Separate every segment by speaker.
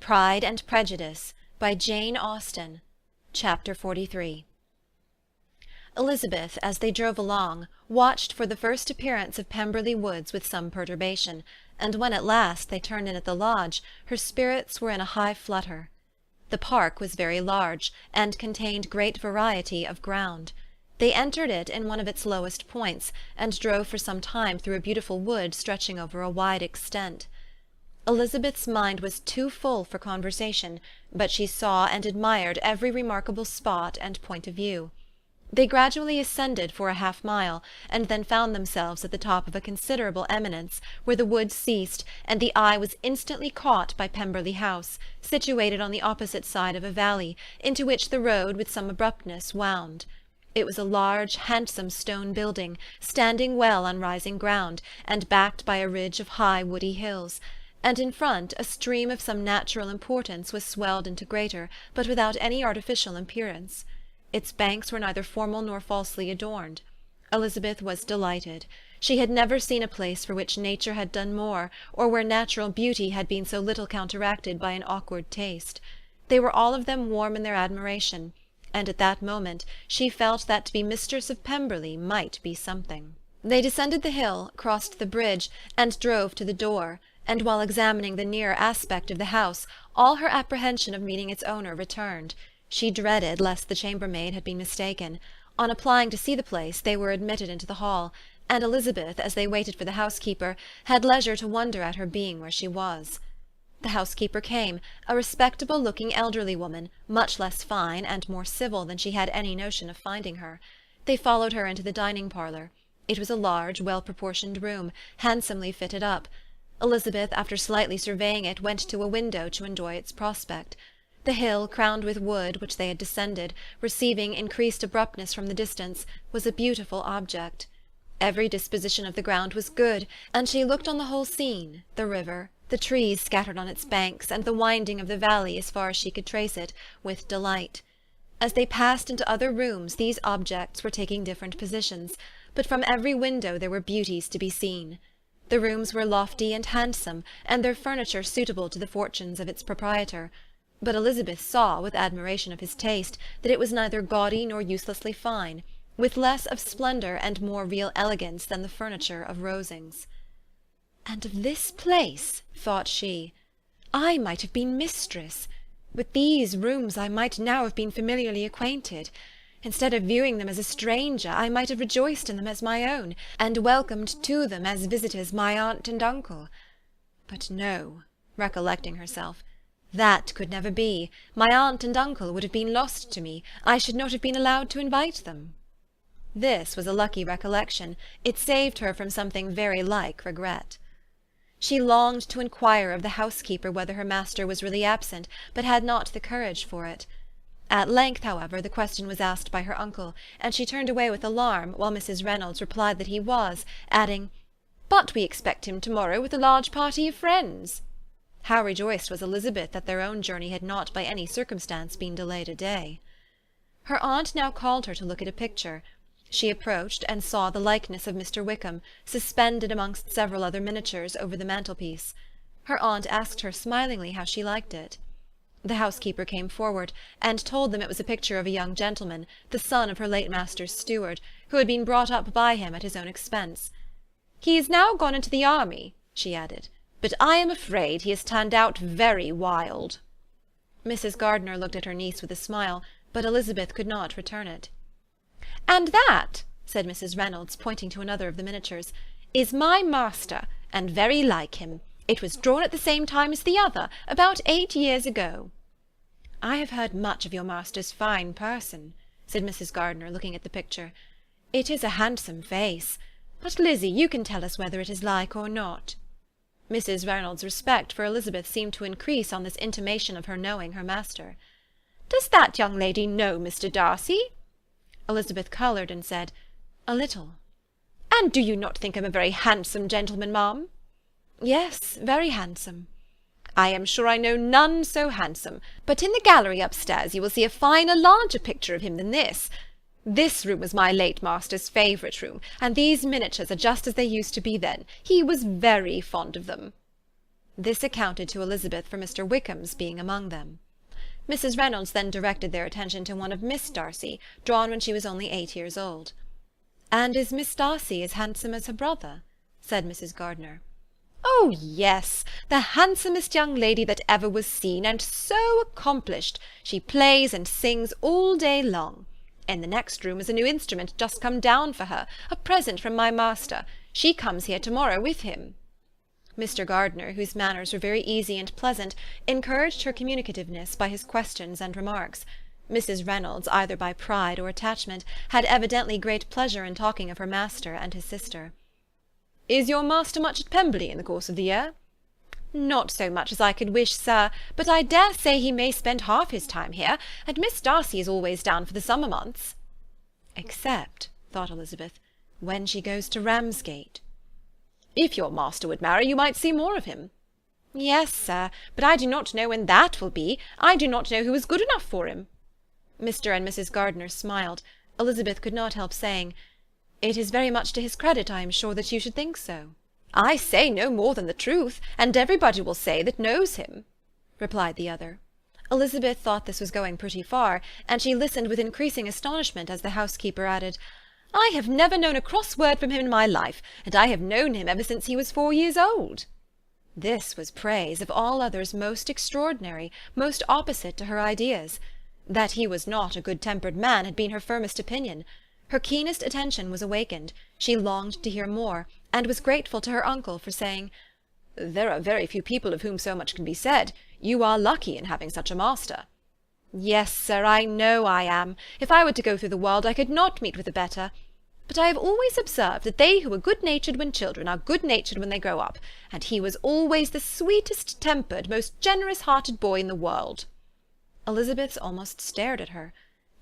Speaker 1: Pride and Prejudice by Jane Austen. Chapter 43. Elizabeth, as they drove along, watched for the first appearance of Pemberley Woods with some perturbation, and when at last they turned in at the lodge, her spirits were in a high flutter. The park was very large, and contained great variety of ground. They entered it in one of its lowest points, and drove for some time through a beautiful wood stretching over a wide extent. Elizabeth's mind was too full for conversation, but she saw and admired every remarkable spot and point of view. They gradually ascended for a half-mile, and then found themselves at the top of a considerable eminence, where the wood ceased, and the eye was instantly caught by Pemberley House, situated on the opposite side of a valley, into which the road with some abruptness wound. It was a large, handsome stone building, standing well on rising ground, and backed by a ridge of high woody hills, and in front a stream of some natural importance was swelled into greater, but without any artificial appearance. Its banks were neither formal nor falsely adorned. Elizabeth was delighted. She had never seen a place for which nature had done more, or where natural beauty had been so little counteracted by an awkward taste. They were all of them warm in their admiration, and at that moment she felt that to be mistress of Pemberley might be something. They descended the hill, crossed the bridge, and drove to the door, and while examining the nearer aspect of the house, all her apprehension of meeting its owner returned. She dreaded lest the chambermaid had been mistaken. On applying to see the place, they were admitted into the hall, and Elizabeth, as they waited for the housekeeper, had leisure to wonder at her being where she was. The housekeeper came, a respectable-looking elderly woman, much less fine and more civil than she had any notion of finding her. They followed her into the dining-parlour. It was a large, well-proportioned room, handsomely fitted up. Elizabeth, after slightly surveying it, went to a window to enjoy its prospect. The hill, crowned with wood, which they had descended, receiving increased abruptness from the distance, was a beautiful object. Every disposition of the ground was good, and she looked on the whole scene, the river, the trees scattered on its banks, and the winding of the valley as far as she could trace it, with delight. As they passed into other rooms, these objects were taking different positions, but from every window there were beauties to be seen. The rooms were lofty and handsome, and their furniture suitable to the fortunes of its proprietor. But Elizabeth saw, with admiration of his taste, that it was neither gaudy nor uselessly fine, with less of splendour and more real elegance than the furniture of Rosings. "And of this place," thought she, "I might have been mistress. With these rooms I might now have been familiarly acquainted. Instead of viewing them as a stranger, I might have rejoiced in them as my own, and welcomed to them as visitors my aunt and uncle. But no," recollecting herself, "that could never be. My aunt and uncle would have been lost to me. I should not have been allowed to invite them." This was a lucky recollection. It saved her from something very like regret. She longed to inquire of the housekeeper whether her master was really absent, but had not the courage for it. At length, however, the question was asked by her uncle, and she turned away with alarm, while Mrs. Reynolds replied that he was, adding, "But we expect him to-morrow with a large party of friends." How rejoiced was Elizabeth that their own journey had not by any circumstance been delayed a day. Her aunt now called her to look at a picture. She approached, and saw the likeness of Mr. Wickham, suspended amongst several other miniatures over the mantelpiece. Her aunt asked her smilingly how she liked it. The housekeeper came forward, and told them it was a picture of a young gentleman, the son of her late master's steward, who had been brought up by him at his own expense. "He is now gone into the army," she added, "but I am afraid he has turned out very wild." Mrs. Gardiner looked at her niece with a smile, but Elizabeth could not return it. "And that," said Mrs. Reynolds, pointing to another of the miniatures, "is my master, and very like him. It was drawn at the same time as the other, about 8 years ago." "I have heard much of your master's fine person," said Mrs. Gardiner, looking at the picture. "It is a handsome face. But, Lizzie, you can tell us whether it is like or not." Mrs. Reynolds' respect for Elizabeth seemed to increase on this intimation of her knowing her master. "Does that young lady know Mr. Darcy?" Elizabeth coloured and said, "A little." "And do you not think him a very handsome gentleman, ma'am?" "Yes, very handsome." "I am sure I know none so handsome. But in the gallery upstairs you will see a finer, larger picture of him than this. This room was my late master's favourite room, and these miniatures are just as they used to be then. He was very fond of them." This accounted to Elizabeth for Mr. Wickham's being among them. Mrs. Reynolds then directed their attention to one of Miss Darcy, drawn when she was only 8 years old. "And is Miss Darcy as handsome as her brother?" said Mrs. Gardiner. "Oh, yes, the handsomest young lady that ever was seen, and so accomplished. She plays and sings all day long. In the next room is a new instrument just come down for her, a present from my master. She comes here to-morrow with him." Mr. Gardiner, whose manners were very easy and pleasant, encouraged her communicativeness by his questions and remarks. Mrs. Reynolds, either by pride or attachment, had evidently great pleasure in talking of her master and his sister. "Is your master much at Pemberley in the course of the year?" "Not so much as I could wish, sir, but I dare say he may spend half his time here, and Miss Darcy is always down for the summer months." "Except," thought Elizabeth, "when she goes to Ramsgate." "If your master would marry, you might see more of him." "Yes, sir, but I do not know when that will be. I do not know who is good enough for him." Mr. and Mrs. Gardiner smiled. Elizabeth could not help saying, "It is very much to his credit, I am sure, that you should think so." "I say no more than the truth, and everybody will say that knows him," replied the other. Elizabeth thought this was going pretty far, and she listened with increasing astonishment as the housekeeper added, "I have never known a cross word from him in my life, and I have known him ever since he was 4 years old." This was praise, of all others most extraordinary, most opposite to her ideas. That he was not a good-tempered man had been her firmest opinion. Her keenest attention was awakened. She longed to hear more, and was grateful to her uncle for saying, "There are very few people of whom so much can be said. You are lucky in having such a master." "Yes, sir, I know I am. If I were to go through the world, I could not meet with a better. But I have always observed that they who are good-natured when children are good-natured when they grow up, and he was always the sweetest-tempered, most generous-hearted boy in the world." Elizabeth almost stared at her.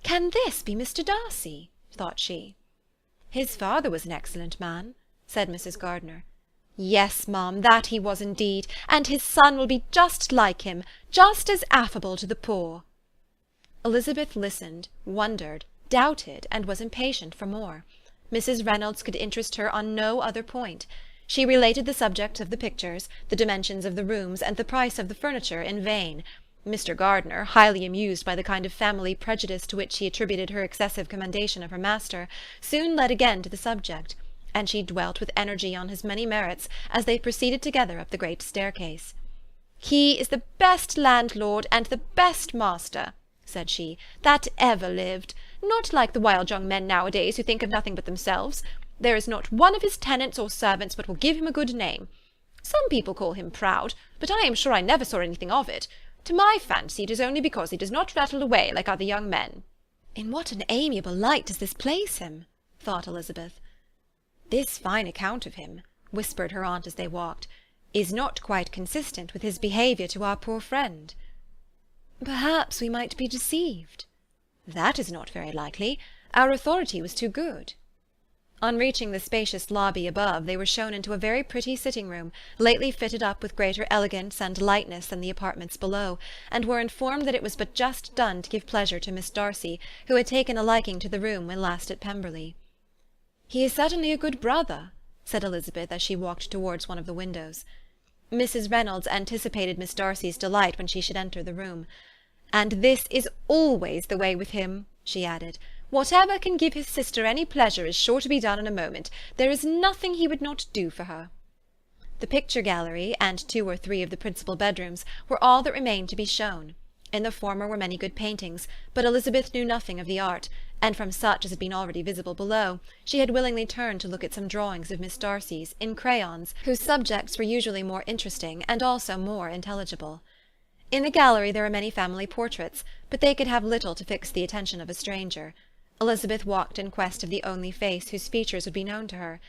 Speaker 1: "Can this be Mr. Darcy?" thought she. "His father was an excellent man," said Mrs. Gardiner. "Yes, ma'am, that he was indeed, and his son will be just like him, just as affable to the poor." Elizabeth listened, wondered, doubted, and was impatient for more. Mrs. Reynolds could interest her on no other point. She related the subject of the pictures, the dimensions of the rooms, and the price of the furniture in vain. Mr. Gardiner, highly amused by the kind of family prejudice to which she attributed her excessive commendation of her master, soon led again to the subject, and she dwelt with energy on his many merits as they proceeded together up the great staircase. "He is the best landlord and the best master," said she, "that ever lived. Not like the wild young men nowadays who think of nothing but themselves. There is not one of his tenants or servants but will give him a good name. Some people call him proud, but I am sure I never saw anything of it. To my fancy it is only because he does not rattle away like other young men." "In what an amiable light does this place him!" thought Elizabeth. "This fine account of him," whispered her aunt as they walked, "is not quite consistent with his behaviour to our poor friend." "Perhaps we might be deceived." "That is not very likely. Our authority was too good." On reaching the spacious lobby above, they were shown into a very pretty sitting-room, lately fitted up with greater elegance and lightness than the apartments below, and were informed that it was but just done to give pleasure to Miss Darcy, who had taken a liking to the room when last at Pemberley. "He is certainly a good brother," said Elizabeth as she walked towards one of the windows. Mrs. Reynolds anticipated Miss Darcy's delight when she should enter the room. "And this is always the way with him," she added. "Whatever can give his sister any pleasure is sure to be done in a moment. There is nothing he would not do for her." The picture gallery, and 2 or 3 of the principal bedrooms, were all that remained to be shown. In the former were many good paintings, but Elizabeth knew nothing of the art, and from such as had been already visible below, she had willingly turned to look at some drawings of Miss Darcy's, in crayons, whose subjects were usually more interesting, and also more intelligible. In the gallery there were many family portraits, but they could have little to fix the attention of a stranger. Elizabeth walked in quest of the only face whose features would be known to her.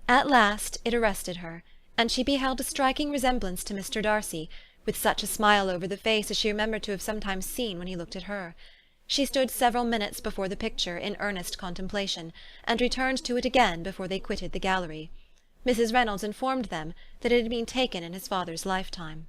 Speaker 1: At last it arrested her, and she beheld a striking resemblance to Mr. Darcy, with such a smile over the face as she remembered to have sometimes seen when he looked at her. She stood several minutes before the picture in earnest contemplation, and returned to it again before they quitted the gallery. Mrs. Reynolds informed them that it had been taken in his father's lifetime.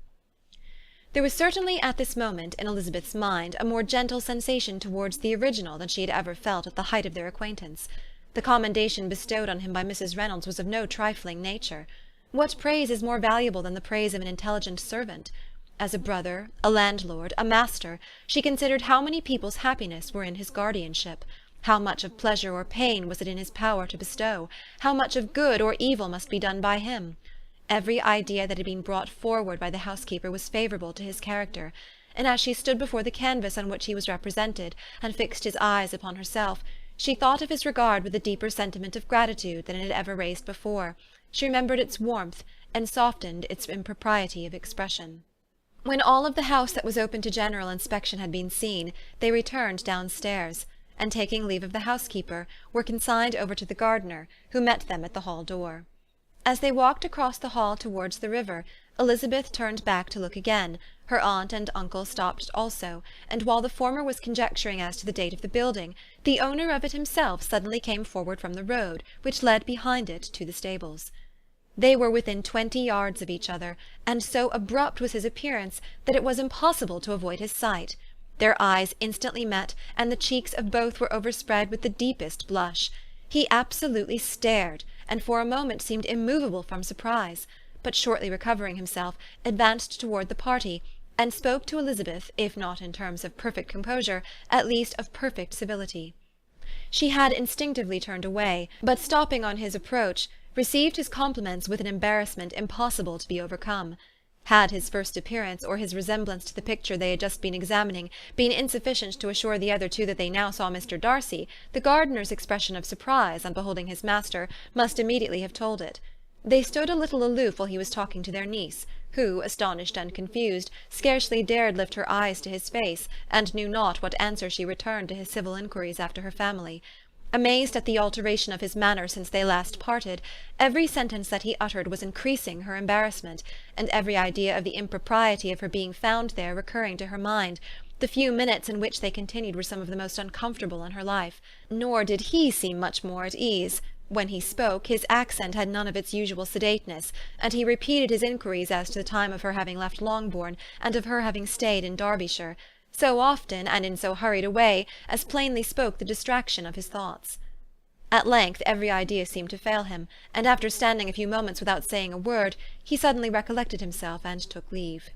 Speaker 1: There was certainly at this moment in Elizabeth's mind a more gentle sensation towards the original than she had ever felt at the height of their acquaintance. The commendation bestowed on him by Mrs. Reynolds was of no trifling nature. What praise is more valuable than the praise of an intelligent servant? As a brother, a landlord, a master, she considered how many people's happiness were in his guardianship, how much of pleasure or pain was it in his power to bestow, how much of good or evil must be done by him. Every idea that had been brought forward by the housekeeper was favourable to his character, and as she stood before the canvas on which he was represented, and fixed his eyes upon herself, she thought of his regard with a deeper sentiment of gratitude than it had ever raised before. She remembered its warmth, and softened its impropriety of expression. When all of the house that was open to general inspection had been seen, they returned downstairs, and taking leave of the housekeeper, were consigned over to the gardener, who met them at the hall door. As they walked across the hall towards the river, Elizabeth turned back to look again. Her aunt and uncle stopped also, and while the former was conjecturing as to the date of the building, the owner of it himself suddenly came forward from the road, which led behind it to the stables. They were within 20 yards of each other, and so abrupt was his appearance that it was impossible to avoid his sight. Their eyes instantly met, and the cheeks of both were overspread with the deepest blush. He absolutely stared, and for a moment seemed immovable from surprise, but shortly recovering himself, advanced toward the party, and spoke to Elizabeth, if not in terms of perfect composure, at least of perfect civility. She had instinctively turned away, but stopping on his approach, received his compliments with an embarrassment impossible to be overcome. Had his first appearance, or his resemblance to the picture they had just been examining, been insufficient to assure the other two that they now saw Mr. Darcy, the gardener's expression of surprise on beholding his master must immediately have told it. They stood a little aloof while he was talking to their niece, who, astonished and confused, scarcely dared lift her eyes to his face, and knew not what answer she returned to his civil inquiries after her family. Amazed at the alteration of his manner since they last parted, every sentence that he uttered was increasing her embarrassment, and every idea of the impropriety of her being found there recurring to her mind. The few minutes in which they continued were some of the most uncomfortable in her life. Nor did he seem much more at ease. When he spoke, his accent had none of its usual sedateness, and he repeated his inquiries as to the time of her having left Longbourn, and of her having stayed in Derbyshire, so often, and in so hurried a way, as plainly spoke the distraction of his thoughts. At length every idea seemed to fail him, and after standing a few moments without saying a word, he suddenly recollected himself and took leave.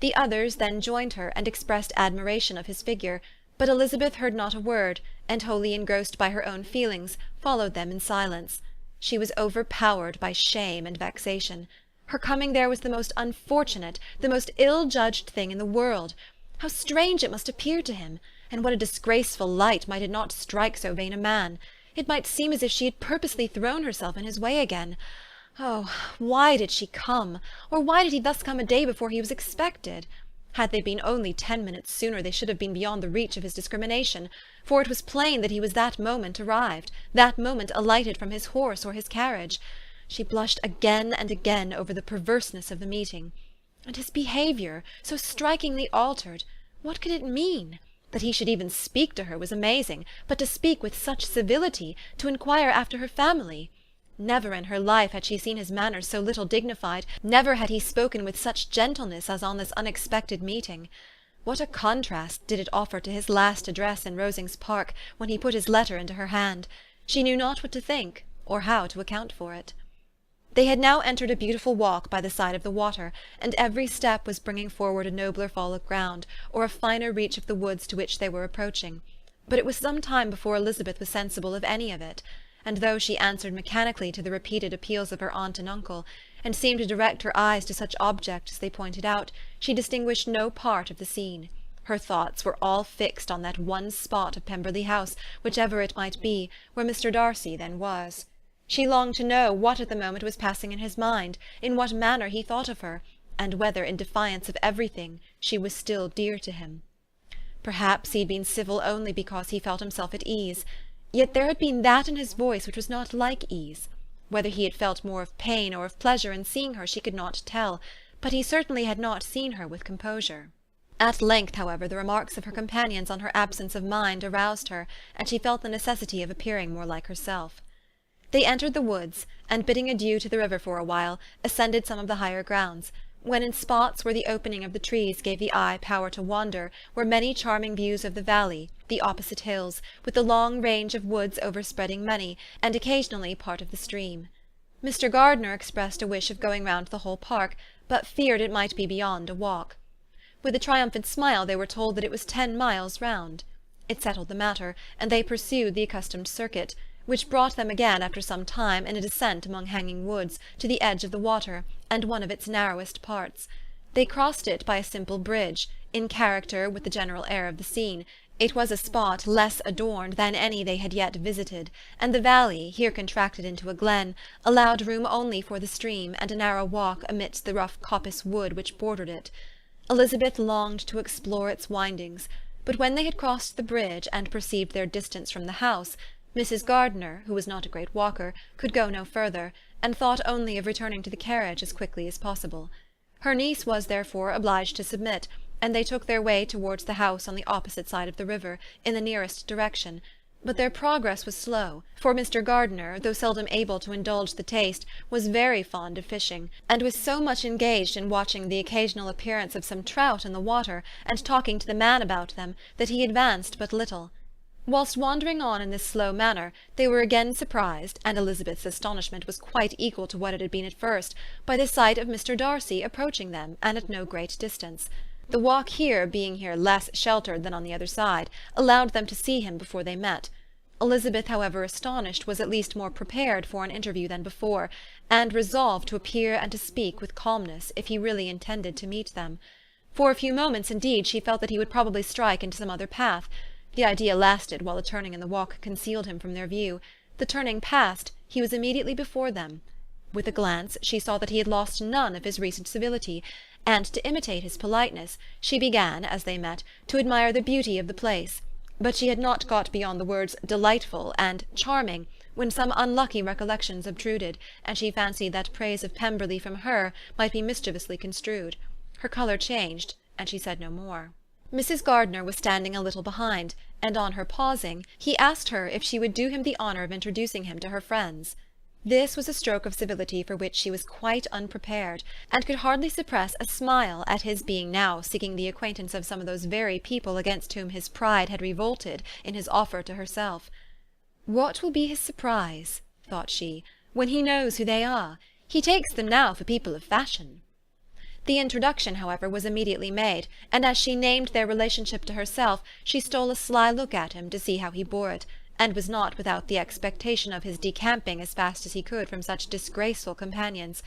Speaker 1: The others then joined her, and expressed admiration of his figure, but Elizabeth heard not a word, and wholly engrossed by her own feelings, followed them in silence. She was overpowered by shame and vexation. Her coming there was the most unfortunate, the most ill-judged thing in the world. How strange it must appear to him, and what a disgraceful light might it not strike so vain a man! It might seem as if she had purposely thrown herself in his way again. Oh, why did she come? Or why did he thus come a day before he was expected? Had they been only 10 minutes sooner, they should have been beyond the reach of his discrimination, for it was plain that he was that moment arrived, that moment alighted from his horse or his carriage. She blushed again and again over the perverseness of the meeting. And his behaviour, so strikingly altered, what could it mean? That he should even speak to her was amazing, but to speak with such civility, to inquire after her family! Never in her life had she seen his manners so little dignified, never had he spoken with such gentleness as on this unexpected meeting. What a contrast did it offer to his last address in Rosings Park, when he put his letter into her hand! She knew not what to think, or how to account for it. They had now entered a beautiful walk by the side of the water, and every step was bringing forward a nobler fall of ground, or a finer reach of the woods to which they were approaching. But it was some time before Elizabeth was sensible of any of it, and though she answered mechanically to the repeated appeals of her aunt and uncle, and seemed to direct her eyes to such objects as they pointed out, she distinguished no part of the scene. Her thoughts were all fixed on that one spot of Pemberley House, whichever it might be, where Mr. Darcy then was. She longed to know what at the moment was passing in his mind, in what manner he thought of her, and whether, in defiance of everything, she was still dear to him. Perhaps he had been civil only because he felt himself at ease, yet there had been that in his voice which was not like ease. Whether he had felt more of pain or of pleasure in seeing her she could not tell, but he certainly had not seen her with composure. At length, however, the remarks of her companions on her absence of mind aroused her, and she felt the necessity of appearing more like herself. They entered the woods, and bidding adieu to the river for a while, ascended some of the higher grounds, when in spots where the opening of the trees gave the eye power to wander were many charming views of the valley, the opposite hills, with the long range of woods overspreading many, and occasionally part of the stream. Mr. Gardiner expressed a wish of going round the whole park, but feared it might be beyond a walk. With a triumphant smile they were told that it was 10 miles round. It settled the matter, and they pursued the accustomed circuit, which brought them again after some time in a descent among hanging woods, to the edge of the water, and one of its narrowest parts. They crossed it by a simple bridge, in character with the general air of the scene. It was a spot less adorned than any they had yet visited, and the valley, here contracted into a glen, allowed room only for the stream and a narrow walk amidst the rough coppice wood which bordered it. Elizabeth longed to explore its windings, but when they had crossed the bridge and perceived their distance from the house, Mrs. Gardiner, who was not a great walker, could go no further, and thought only of returning to the carriage as quickly as possible. Her niece was therefore obliged to submit, and they took their way towards the house on the opposite side of the river, in the nearest direction. But their progress was slow, for Mr. Gardiner, though seldom able to indulge the taste, was very fond of fishing, and was so much engaged in watching the occasional appearance of some trout in the water, and talking to the man about them, that he advanced but little. Whilst wandering on in this slow manner, they were again surprised, and Elizabeth's astonishment was quite equal to what it had been at first, by the sight of Mr. Darcy approaching them, and at no great distance. The walk being here less sheltered than on the other side, allowed them to see him before they met. Elizabeth, however astonished, was at least more prepared for an interview than before, and resolved to appear and to speak with calmness, if he really intended to meet them. For a few moments, indeed, she felt that he would probably strike into some other path. The idea lasted while a turning in the walk concealed him from their view. The turning past, he was immediately before them. With a glance she saw that he had lost none of his recent civility, and to imitate his politeness, she began, as they met, to admire the beauty of the place. But she had not got beyond the words delightful and charming, when some unlucky recollections obtruded, and she fancied that praise of Pemberley from her might be mischievously construed. Her colour changed, and she said no more. Mrs. Gardiner was standing a little behind, and on her pausing, he asked her if she would do him the honour of introducing him to her friends. This was a stroke of civility for which she was quite unprepared, and could hardly suppress a smile at his being now seeking the acquaintance of some of those very people against whom his pride had revolted in his offer to herself. "What will be his surprise," thought she, "when he knows who they are? He takes them now for people of fashion." The introduction, however, was immediately made, and as she named their relationship to herself, she stole a sly look at him to see how he bore it, and was not without the expectation of his decamping as fast as he could from such disgraceful companions.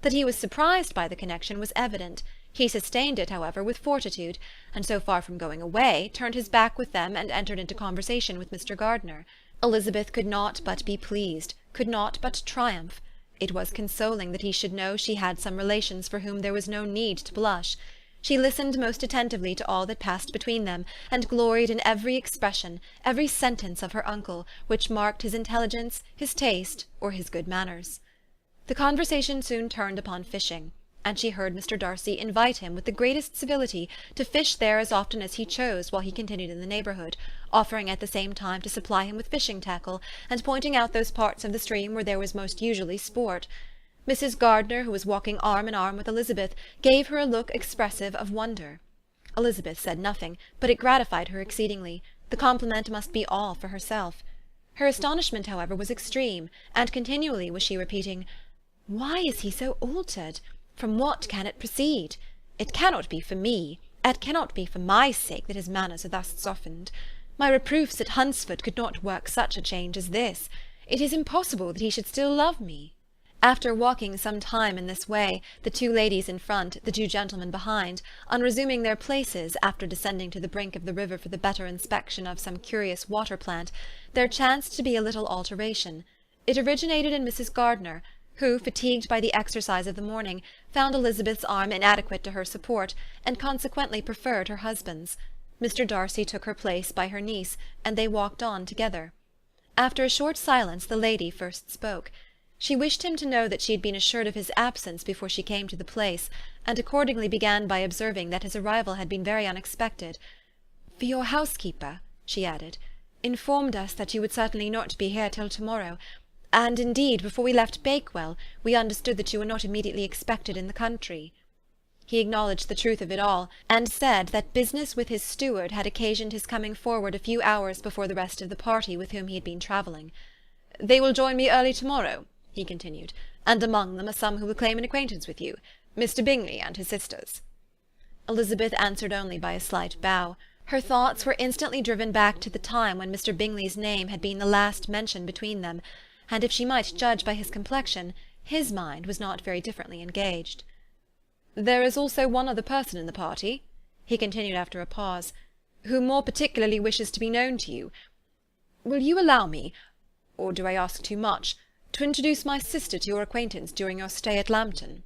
Speaker 1: That he was surprised by the connection was evident. He sustained it, however, with fortitude, and so far from going away, turned his back with them and entered into conversation with Mr. Gardiner. Elizabeth could not but be pleased, could not but triumph. It was consoling that he should know she had some relations for whom there was no need to blush. She listened most attentively to all that passed between them, and gloried in every expression, every sentence of her uncle, which marked his intelligence, his taste, or his good manners. The conversation soon turned upon fishing, and she heard Mr. Darcy invite him with the greatest civility to fish there as often as he chose while he continued in the neighbourhood, offering at the same time to supply him with fishing tackle, and pointing out those parts of the stream where there was most usually sport. Mrs. Gardiner, who was walking arm in arm with Elizabeth, gave her a look expressive of wonder. Elizabeth said nothing, but it gratified her exceedingly. The compliment must be all for herself. Her astonishment, however, was extreme, and continually was she repeating, "Why is he so altered? From what can it proceed? It cannot be for me, it cannot be for my sake that his manners are thus softened. My reproofs at Hunsford could not work such a change as this. It is impossible that he should still love me." After walking some time in this way, the two ladies in front, the two gentlemen behind, on resuming their places, after descending to the brink of the river for the better inspection of some curious water-plant, there chanced to be a little alteration. It originated in Mrs. Gardiner, who, fatigued by the exercise of the morning, found Elizabeth's arm inadequate to her support, and consequently preferred her husband's. Mr. Darcy took her place by her niece, and they walked on together. After a short silence the lady first spoke. She wished him to know that she had been assured of his absence before she came to the place, and accordingly began by observing that his arrival had been very unexpected. "For your housekeeper," she added, "informed us that you would certainly not be here till to-morrow, and indeed, before we left Bakewell, we understood that you were not immediately expected in the country." He acknowledged the truth of it all, and said that business with his steward had occasioned his coming forward a few hours before the rest of the party with whom he had been travelling. "They will join me early to-morrow," he continued, and among them are some who will claim an acquaintance with you, Mr. Bingley and his sisters." Elizabeth answered only by a slight bow. Her thoughts were instantly driven back to the time when Mr. Bingley's name had been the last mentioned between them, and if she might judge by his complexion, his mind was not very differently engaged. "There is also one other person in the party," he continued after a pause, "who more particularly wishes to be known to you. Will you allow me, or do I ask too much, to introduce my sister to your acquaintance during your stay at Lambton?"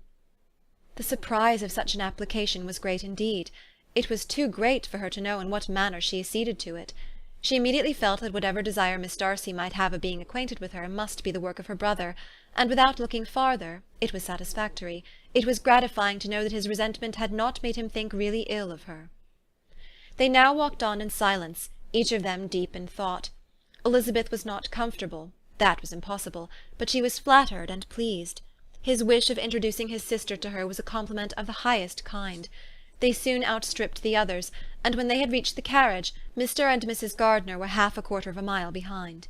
Speaker 1: The surprise of such an application was great indeed. It was too great for her to know in what manner she acceded to it. She immediately felt that whatever desire Miss Darcy might have of being acquainted with her must be the work of her brother, and without looking farther, it was satisfactory. It was gratifying to know that his resentment had not made him think really ill of her. They now walked on in silence, each of them deep in thought. Elizabeth was not comfortable, that was impossible, but she was flattered and pleased. His wish of introducing his sister to her was a compliment of the highest kind. They soon outstripped the others, and when they had reached the carriage, Mr. and Mrs. Gardiner were half a quarter of a mile behind.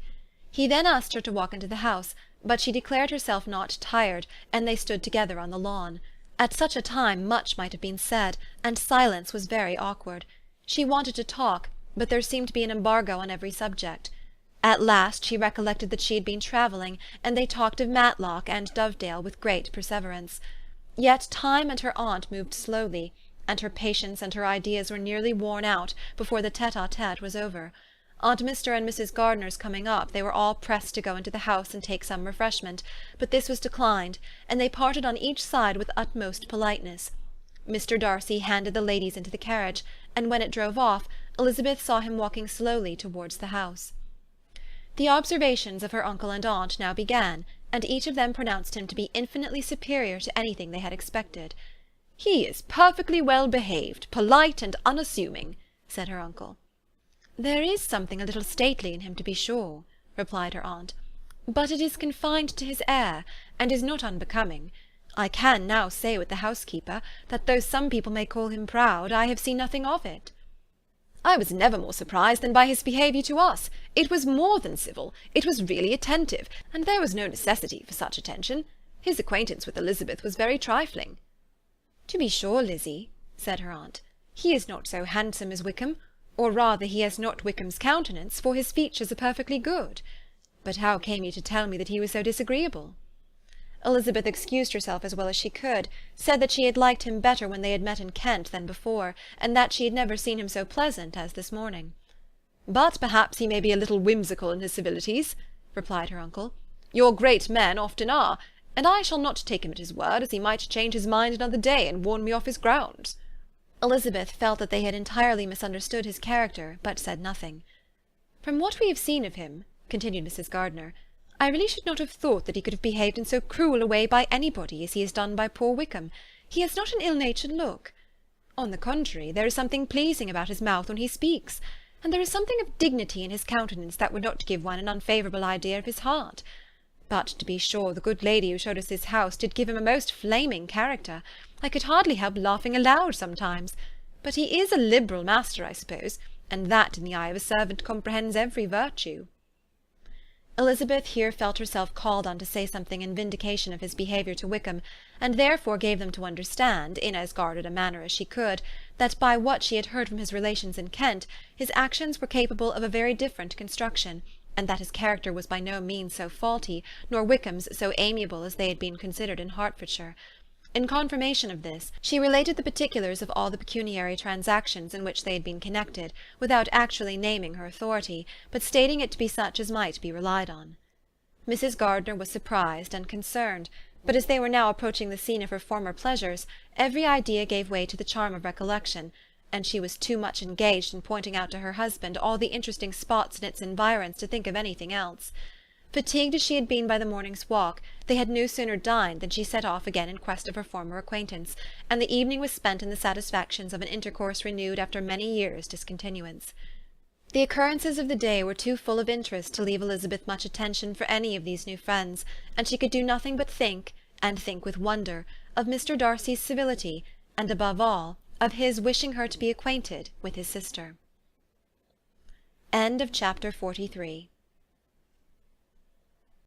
Speaker 1: He then asked her to walk into the house, but she declared herself not tired, and they stood together on the lawn. At such a time much might have been said, and silence was very awkward. She wanted to talk, but there seemed to be an embargo on every subject. At last she recollected that she had been travelling, and they talked of Matlock and Dovedale with great perseverance. Yet time and her aunt moved slowly, and her patience and her ideas were nearly worn out before the tete-a-tete was over. On Mr. and Mrs. Gardiner's coming up, they were all pressed to go into the house and take some refreshment, but this was declined, and they parted on each side with utmost politeness. Mr. Darcy handed the ladies into the carriage, and when it drove off, Elizabeth saw him walking slowly towards the house. The observations of her uncle and aunt now began, and each of them pronounced him to be infinitely superior to anything they had expected. "He is perfectly well behaved, polite and unassuming," said her uncle. "There is something a little stately in him, to be sure," replied her aunt, "but it is confined to his air, and is not unbecoming. I can now say with the housekeeper, that though some people may call him proud, I have seen nothing of it." "I was never more surprised than by his behaviour to us. It was more than civil, it was really attentive, and there was no necessity for such attention. His acquaintance with Elizabeth was very trifling." "To be sure, Lizzie," said her aunt, "he is not so handsome as Wickham, or rather he has not Wickham's countenance, for his features are perfectly good. But how came you to tell me that he was so disagreeable?" Elizabeth excused herself as well as she could, said that she had liked him better when they had met in Kent than before, and that she had never seen him so pleasant as this morning. "But perhaps he may be a little whimsical in his civilities," replied her uncle. "Your great men often are, and I shall not take him at his word, as he might change his mind another day and warn me off his grounds." Elizabeth felt that they had entirely misunderstood his character, but said nothing. "From what we have seen of him," continued Mrs. Gardiner, "I really should not have thought that he could have behaved in so cruel a way by anybody as he has done by poor Wickham. He has not an ill-natured look. On the contrary, there is something pleasing about his mouth when he speaks, and there is something of dignity in his countenance that would not give one an unfavourable idea of his heart. But, to be sure, the good lady who showed us this house did give him a most flaming character. I could hardly help laughing aloud sometimes. But he is a liberal master, I suppose, and that in the eye of a servant comprehends every virtue." Elizabeth here felt herself called on to say something in vindication of his behaviour to Wickham, and therefore gave them to understand, in as guarded a manner as she could, that by what she had heard from his relations in Kent, his actions were capable of a very different construction, and that his character was by no means so faulty, nor Wickham's so amiable as they had been considered in Hertfordshire. In confirmation of this, she related the particulars of all the pecuniary transactions in which they had been connected, without actually naming her authority, but stating it to be such as might be relied on. Mrs. Gardiner was surprised and concerned, but as they were now approaching the scene of her former pleasures, every idea gave way to the charm of recollection, and she was too much engaged in pointing out to her husband all the interesting spots in its environs to think of anything else. Fatigued as she had been by the morning's walk, they had no sooner dined than she set off again in quest of her former acquaintance, and the evening was spent in the satisfactions of an intercourse renewed after many years' discontinuance. The occurrences of the day were too full of interest to leave Elizabeth much attention for any of these new friends, and she could do nothing but think, and think with wonder, of Mr. Darcy's civility, and above all, of his wishing her to be acquainted with his sister. End of chapter 43.